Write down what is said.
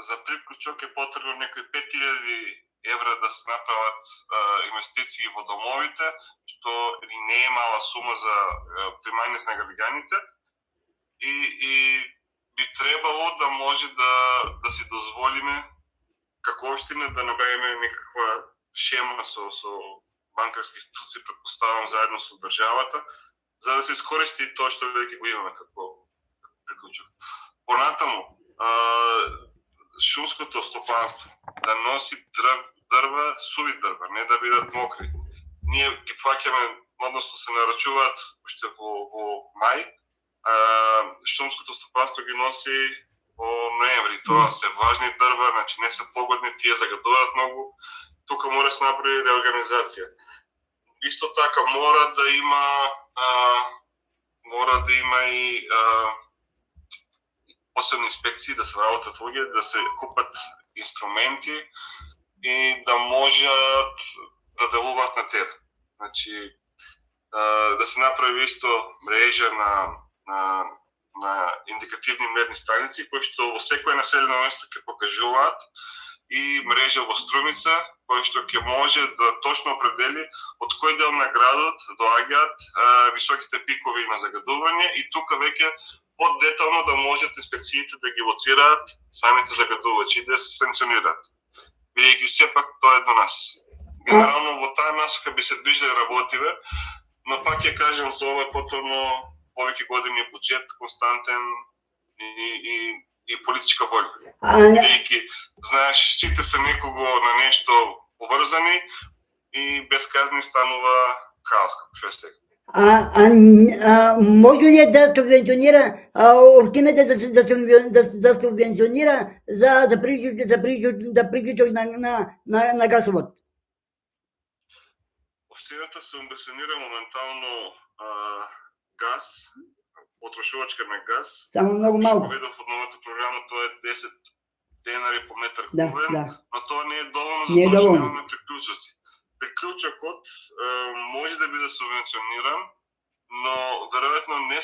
за приклучок е потребно некои 5000 евра да се направат инвестиции во домовите, што не е мала сума за примањето на граѓаните и би требало да може да си дозволиме како општина да направиме некаква шема со банкарски институции, претпоставам заедно со државата, за да се искористи тоа што веќе го имаме како приклучок. Понатаму, шумското стопанство да носи дрва, суви дрва, не да бидат мокри. Ние ги плаќаме, односно се нарачуваат уште во мај, шумското стопанство ги носи во ноември. Тоа се важни дрва, значи не се погодни, тие загадуваат многу. Тука мора да се направи реорганизација. Исто така мора да има и посебни инспекции, да се работат луѓе, да се купат инструменти и да можат да делуваат на терен. Значи, да се направи исто мрежа на индикативни мерни станици, кои што во секое населено место ќе покажуваат, и мрежа во Струмица, кој што ќе може да точно определи од кој дел на градот доаѓаат високите пикови на загадување и тука веќе поддетално да можат инспекциите да ги лоцираат самите загадувачи и да се санкционираат. Бидејќи сепак тоа е до нас. Генерално во таа насока би се движеле работиве, но пак ќе кажем за ова е потребно повеќе години буџет, константен и политичка воља. Бидејќи, знаеш, сите се некого на нешто поврзани и без казни станува хаос, како што е сега. Може ли да субвенционира общината да субвенционира за приклучок на гасовод? Общината субвенционира моментално газ, потрошувачка на газ. Само многу малку. Што видов од новата програма, тоа е 10 денари по метар кубен, но тоа не е доволно за тоа што имаме приклучоци. Приклучокот може да биде субвенциониран, но веројатно не